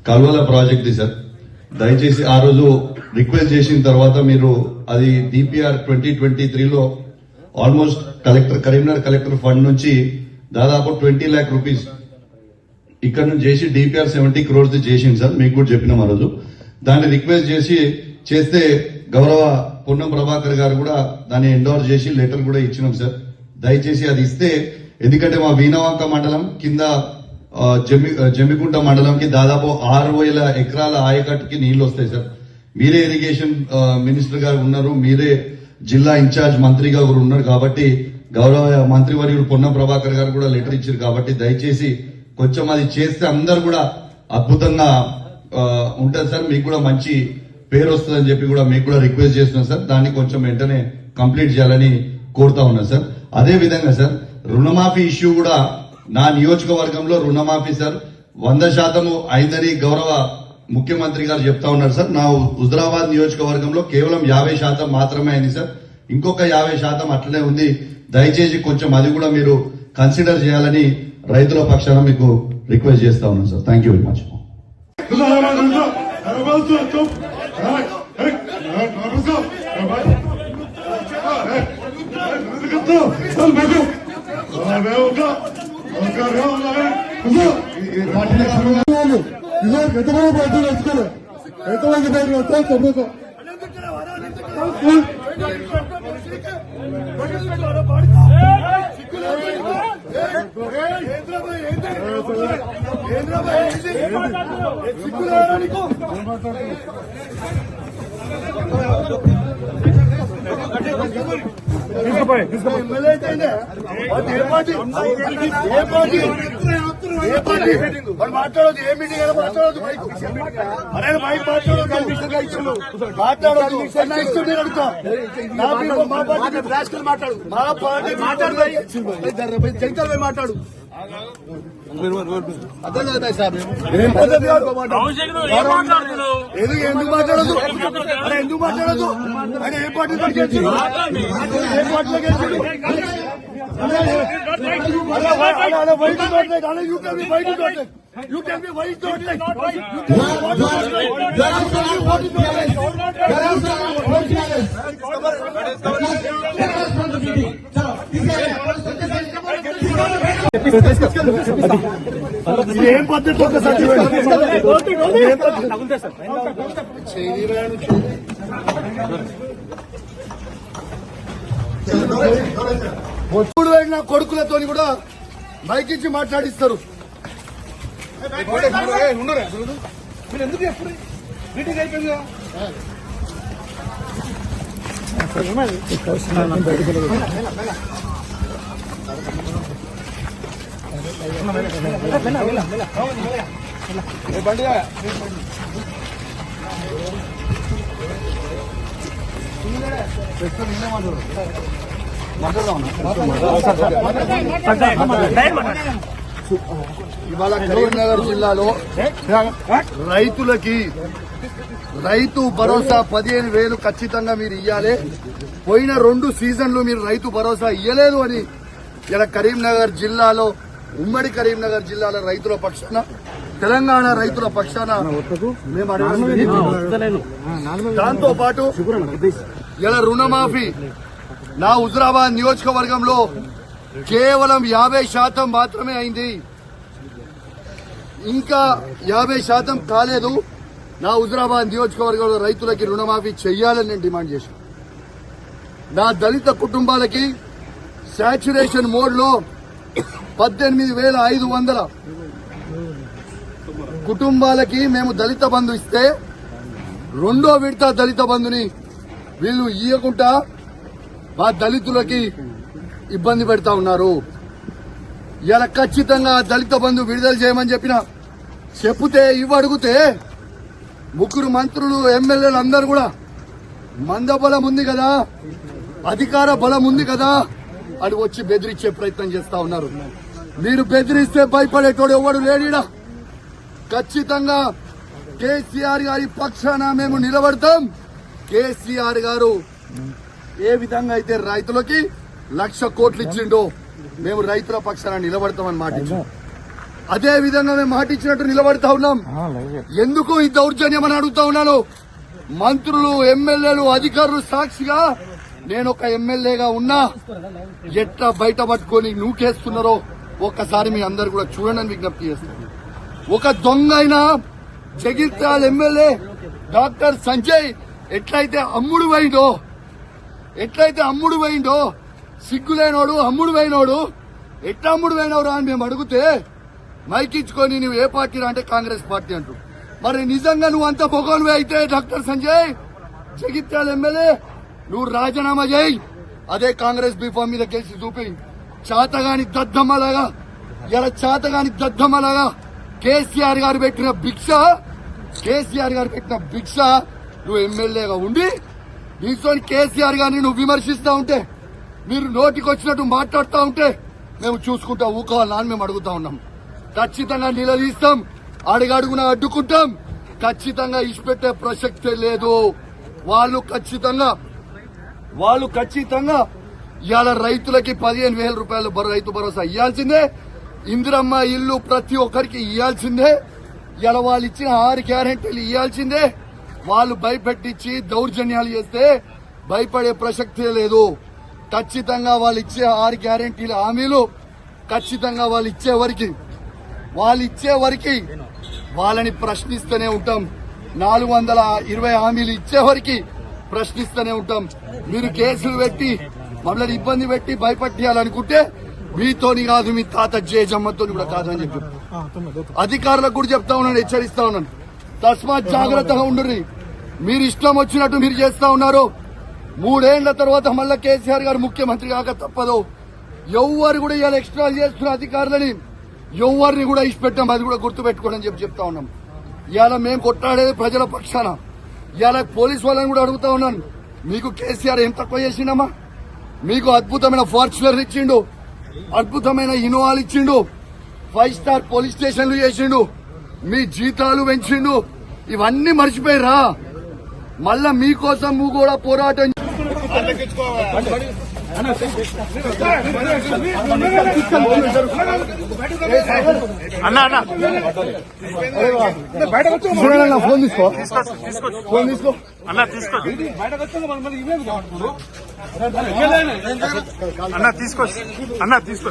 Kalvala project sir. దయచేసి ఆ రోజు రిక్వెస్ట్ చేసిన తర్వాత మీరు అది డిపిఆర్ 2023లో ఆల్మోస్ట్ కరీంనగర్ కలెక్టర్ ఫండ్ నుంచి దాదాపు 20 lakh రూపీస్ ఇక్కడ నుంచి చేసి డిపిఆర్ 70 crores చేసింది సార్. మీకు కూడా చెప్పినాం ఆ రోజు. దాన్ని రిక్వెస్ట్ చేస్తే గౌరవ పొన్నం ప్రభాకర్ గారు కూడా దాన్ని ఎండోర్స్ చేసి లెటర్ కూడా ఇచ్చినాం సార్. దయచేసి అది ఇస్తే, ఎందుకంటే మా వీణవంక మండలం కింద జమ్మికుంట మండలంకి దాదాపు 6,000 ఎకరాల ఆయకట్టుకి నీళ్లు వస్తాయి సార్. మీరే ఇరిగేషన్ మినిస్టర్ గారు ఉన్నారు, మీరే జిల్లా ఇన్ఛార్జ్ మంత్రిగా కూడా ఉన్నారు కాబట్టి గౌరవ మంత్రివర్యుడు పొన్నం ప్రభాకర్ గారు కూడా లెటర్ ఇచ్చారు కాబట్టి దయచేసి కొంచెం అది చేస్తే అందరు కూడా అద్భుతంగా ఉంటుంది సార్. మీకు కూడా మంచి పేరు వస్తుందని చెప్పి కూడా మీకు కూడా రిక్వెస్ట్ చేస్తున్నాం సార్. దాన్ని కొంచెం వెంటనే కంప్లీట్ చేయాలని కోరుతా ఉన్నాం సార్. అదే విధంగా సార్ రుణమాఫీ ఇష్యూ కూడా నా నియోజకవర్గంలో రుణమాఫీ సార్ 100% అయిందని గౌరవ ముఖ్యమంత్రి గారు చెప్తా ఉన్నారు సార్. నా హుజరాబాద్ నియోజకవర్గంలో కేవలం 50% మాత్రమే అయింది సార్. ఇంకొక 50% అట్లనే ఉంది. దయచేసి కొంచెం అది కూడా మీరు కన్సిడర్ చేయాలని రైతుల పక్షాన మీకు రిక్వెస్ట్ చేస్తా ఉన్నాను sir. Thank you very much. మాట్లాడదు ఏ మీటింగ్ అయినా మాట్లాడదు అరే మైక్ మాట్లాడదు మా పార్టీ రాష్ట్రాలు మాట్లాడు మా పార్టీ మాట్లాడు అర్థం కదా సార్ ఎందుకు మాట్లాడదు అరే ఎందుకు మాట్లాడదు ఆయన ఏ పార్టీలో గెలిచిండు ఏ పార్టీలో గెలిచిండు You can be white to attack. ఏం పద్ధతి ఒకసారి కొడుకులతో కూడా మైక్ ఇచ్చి మాట్లాడిస్తారు. మీరు ఎందుకు ఎప్పుడు మీటింగ్ అయిపోయిందిగా ఇవాళ కరీంనగర్ జిల్లాలో రైతులకి రైతు భరోసా 15,000 ఖచ్చితంగా మీరు ఇయ్యాలి. పోయిన 2 సీజన్లు మీరు రైతు భరోసా ఇయ్యలేదు అని ఇలా కరీంనగర్ జిల్లాలో ఉమ్మడి కరీంనగర్ జిల్లాలో రైతుల పక్షాన తెలంగాణ రైతుల పక్షాన దాంతో పాటు ఇలా రుణమాఫీ నా హుజరాబాద్ నియోజకవర్గంలో కేవలం 50% మాత్రమే అయింది. ఇంకా 50% కాలేదు. నా హుజరాబాద్ నియోజకవర్గంలో రైతులకి రుణమాఫీ చెయ్యాలని నేను డిమాండ్ చేశాను. నా దళిత కుటుంబాలకి సాచ్యురేషన్ మోడ్ లో 18,500 కుటుంబాలకి మేము దళిత బంధు ఇస్తే 2వ విడత దళిత బంధుని వీళ్ళు ఇయ్యకుండా మా దళితులకి ఇబ్బంది పెడతా ఉన్నారు. ఇలా ఖచ్చితంగా దళిత బంధు విడుదల చేయమని చెప్తే ఇవ్వడుగుతే 3 మంత్రులు ఎమ్మెల్యేలు అందరూ కూడా మందబలం ఉంది కదా, అధికార బలం ఉంది కదా అని వచ్చి బెదిరించే ప్రయత్నం చేస్తా ఉన్నారు. మీరు బెదిరిస్తే భయపడేటోడు ఎవడు లేడీడా. ఖచ్చితంగా కేసీఆర్ గారి పక్షాన మేము నిలబడతాం. కేసీఆర్ గారు ఏ విధంగా అయితే రైతులకి 1,00,000 కోట్లు ఇచ్చిండో మేము రైతుల పక్షాన నిలబడతామని మాట ఇచ్చాం. అదే విధంగా మేము మాట ఇచ్చినట్టు నిలబడతా ఉన్నాం. ఎందుకు ఈ దౌర్జన్యం అని అడుగుతా ఉన్నాను. మంత్రులు, ఎమ్మెల్యేలు, అధికారులు సాక్షిగా నేను ఒక ఎమ్మెల్యేగా ఉన్నా ఎట్లా బయట పట్టుకొని నూకేస్తున్నారో ఒక్కసారి మీ అందరు కూడా చూడండి విజ్ఞప్తి చేస్తాను. ఒక దొంగ అయినా జగిత్యాల ఎమ్మెల్యే డాక్టర్ సంజయ్ ఎట్లయితే అమ్ముడు పోయిండో సిగ్గులేనోడు అమ్ముడు పోయినోడు ఎట్లా అమ్ముడు పోయినవరా అని మేము అడిగితే మైకిచ్చుకొని నువ్వు ఏ పార్టీ అంటే కాంగ్రెస్ పార్టీ అంటూ. మరి నిజంగా నువ్వు అంత పొగనువే అయితే డాక్టర్ సంజయ్ జగిత్యాల ఎమ్మెల్యే నువ్వు రాజీనామా చేయి. అదే కాంగ్రెస్ బీఫామ్ మీద గెలిచి చూపి చాతగాని దద్దమ్మలాగా కేసీఆర్ గారు పెట్టిన భిక్ష నువ్వు ఎమ్మెల్యేగా ఉండి దీంతో కేసీఆర్ గారిని నువ్వు విమర్శిస్తా ఉంటే, మీరు నోటికొచ్చినట్టు మాట్లాడుతూ ఉంటే మేము చూసుకుంటా ఊకోవాలని అని మేము అడుగుతా ఉన్నాం. ఖచ్చితంగా నిలదీస్తాం, అడుగడుగున అడ్డుకుంటాం. ఖచ్చితంగా ఇచ్చిపెట్టే ప్రసక్తే లేదు. వాళ్ళు ఖచ్చితంగా ఇవాళ రైతులకి 15,000 రూపాయలు రైతు భరోసా ఇవ్వాల్సిందే. ఇందిరమ్మ ఇల్లు ప్రతి ఒక్కరికి ఇవ్వాల్సిందే. ఇలా వాళ్ళు ఇచ్చిన 6 గ్యారెంటీలు ఇవ్వాల్సిందే. వాళ్ళు భయపెట్టించి దౌర్జన్యాలు చేస్తే భయపడే ప్రసక్తే లేదు. ఖచ్చితంగా వాళ్ళు ఇచ్చే 6 గ్యారెంటీల హామీలు ఖచ్చితంగా వాళ్ళు ఇచ్చే వరకు వాళ్ళని ప్రశ్నిస్తూనే ఉంటాం. 420 హామీలు ఇచ్చే వరకు ప్రశ్నిస్తూనే ఉంటాం. మీరు కేసులు పెట్టి మమ్మల్ని ఇబ్బంది పెట్టి భయపట్టియాలనుకుంటే మీతోని కాదు, మీ తాత జేజమ్మతో కూడా కాదని చెప్పి అధికారులకు కూడా చెప్తా ఉన్నాను, హెచ్చరిస్తా ఉన్నాను. తస్మాత్ జాగ్రత్తగా ఉండుర్రి. మీరు ఇష్టం వచ్చినట్టు మీరు చేస్తా ఉన్నారు. 3 ఏళ్ల తర్వాత మళ్ళా కేసీఆర్ గారు ముఖ్యమంత్రి కాక తప్పదు. ఎవ్వరు కూడా ఇలా ఎక్స్ట్రా చేస్తున్న అధికారులని ఎవరిని కూడా ఇచ్చిపెట్టాం. అది కూడా గుర్తుపెట్టుకోండి అని చెప్తా ఉన్నాం. ఇవాళ మేము కొట్లాడేది ప్రజల పక్షాన. ఇవాళ పోలీసు వాళ్ళని కూడా అడుగుతా ఉన్నాను, మీకు కేసీఆర్ ఏం తక్కువ చేసిండమ్మా? మీకు అద్భుతమైన ఫార్చునర్ ఇచ్చిండు, అద్భుతమైన ఇన్నోవాలు ఇచ్చిండు, 5 స్టార్ పోలీస్ స్టేషన్లు చేసిండు, మీ జీతాలు పెంచిండు. ఇవన్నీ మర్చిపోయిరా? మళ్ళా మీకోసం నువ్వు కూడా పోరాటం ఫోన్ తీసుకో అన్న తీసుకో